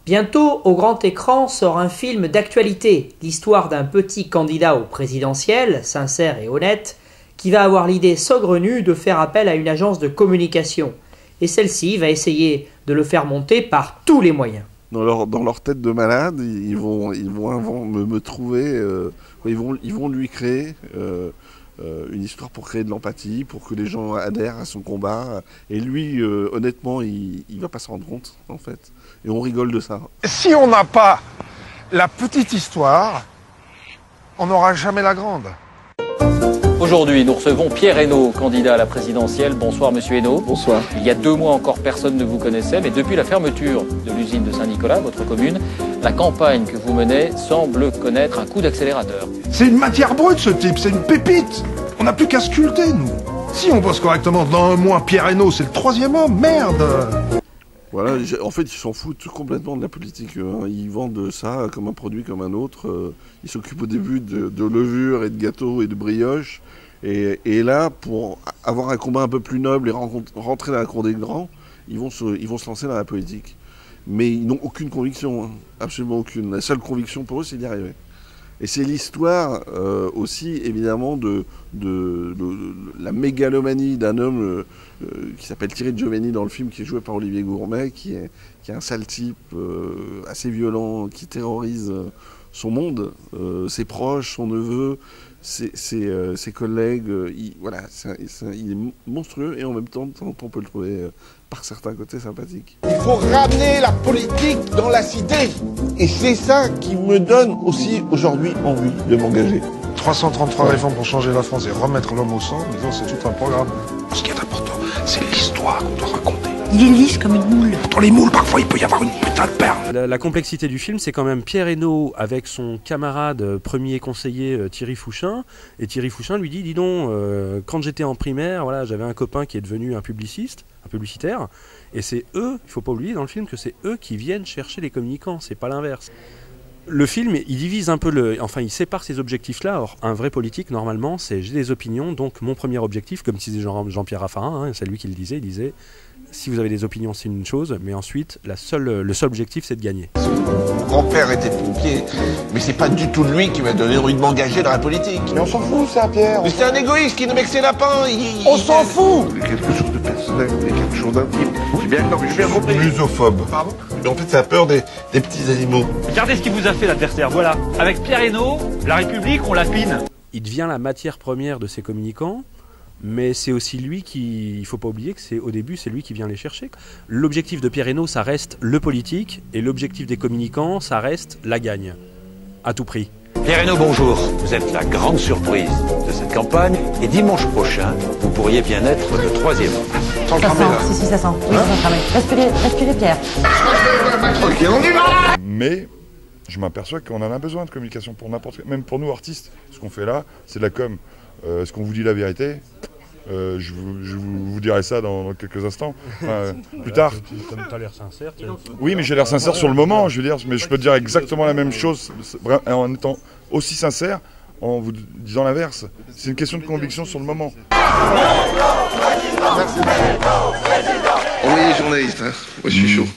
Bientôt, au grand écran, sort un film d'actualité, l'histoire d'un petit candidat au présidentiel, sincère et honnête, qui va avoir l'idée saugrenue de faire appel à une agence de communication. Et celle-ci va essayer de le faire monter par tous les moyens. Dans leur tête de malade, ils vont me trouver, ils vont lui créer une histoire pour créer de l'empathie, pour que les gens adhèrent à son combat. Et lui, honnêtement, il va pas se rendre compte, en fait. Et on rigole de ça. Si on n'a pas la petite histoire, on n'aura jamais la grande. Aujourd'hui, nous recevons Pierre Hénault, candidat à la présidentielle. Bonsoir, monsieur Hénault. Bonsoir. Il y a 2 mois encore, personne ne vous connaissait, mais depuis la fermeture de l'usine de Saint-Nicolas, votre commune, la campagne que vous menez semble connaître un coup d'accélérateur. C'est une matière brute, ce type, c'est une pépite. On n'a plus qu'à sculpter, nous. Si on bosse correctement, dans un mois, Pierre Hénault, c'est le 3e homme, merde. Voilà, en fait, ils s'en foutent complètement de la politique. Ils vendent ça comme un produit comme un autre. Ils s'occupent au début de levure et de gâteaux et de brioches. Et là, pour avoir un combat un peu plus noble et rentrer dans la cour des grands, ils vont se lancer dans la politique. Mais ils n'ont aucune conviction, hein, absolument aucune. La seule conviction pour eux, c'est d'y arriver. Et c'est l'histoire aussi, évidemment, de la mégalomanie d'un homme qui s'appelle Thierry Giovanni dans le film, qui est joué par Olivier Gourmet, qui est un sale type assez violent, qui terrorise son monde, ses proches, son neveu, ses collègues. Il est monstrueux et en même temps, on peut le trouver par certains côtés sympathique. Il faut ramener la politique dans la cité. Et c'est ça qui me donne aussi aujourd'hui envie de m'engager. 333 réformes pour changer la France et remettre l'homme au centre, disons, c'est tout un programme. Ce qui est important, c'est l'histoire qu'on doit raconter. Il est lisse comme une moule. Dans les moules, parfois, il peut y avoir une putain de perle. La complexité du film, c'est quand même Pierre Hénault avec son camarade premier conseiller Thierry Fouchin. Et Thierry Fouchin lui dit, dis donc, quand j'étais en primaire, voilà, j'avais un copain qui est devenu un publicitaire. Et c'est eux, il ne faut pas oublier dans le film que c'est eux qui viennent chercher les communicants, c'est pas l'inverse. Le film, il divise un peu il sépare ces objectifs-là. Or, un vrai politique, normalement, c'est j'ai des opinions, donc mon premier objectif, comme disait Jean-Pierre Raffarin, hein, c'est lui qui le disait, il disait si vous avez des opinions, c'est une chose, mais ensuite, le seul objectif, c'est de gagner. Mon grand-père était pompier, mais c'est pas du tout lui qui m'a donné envie de m'engager dans la politique. Mais on s'en fout, ça, Pierre. Mais c'est un égoïste qui ne met que ses lapins. On s'en fout. Il y a quelque chose de personnel, il y a quelque chose d'intime. J'ai bien compris. Musophobe. Pardon ? Mais en fait, ça a peur des petits animaux. Regardez ce qu'il vous a fait l'adversaire, voilà. Avec Pierre Hénault, la République, on la pine. Il devient la matière première de ses communicants, mais c'est aussi lui qui, il ne faut pas oublier que au début, c'est lui qui vient les chercher. L'objectif de Pierre Hénault, ça reste le politique, et l'objectif des communicants, ça reste la gagne, à tout prix. Pierre Hénault, bonjour. Vous êtes la grande surprise de cette campagne, et dimanche prochain, vous pourriez bien être le 3e homme. Ça sent, ça sent. Oui, ça sent. Respirez, Pierre. Ok, on y va. Mais je m'aperçois qu'on en a besoin de communication pour n'importe quoi, même pour nous artistes. Ce qu'on fait là, c'est de la com. Est-ce qu'on vous dit la vérité ? Je vous dirai ça dans quelques instants, plus tard. Comme tu as l'air sincère. Oui, mais j'ai l'air sincère sur le moment, je veux dire, mais je peux te dire exactement la même chose en étant aussi sincère, en vous disant l'inverse. C'est une question de conviction sur le moment. Oui, journaliste, hein. Moi je suis chaud.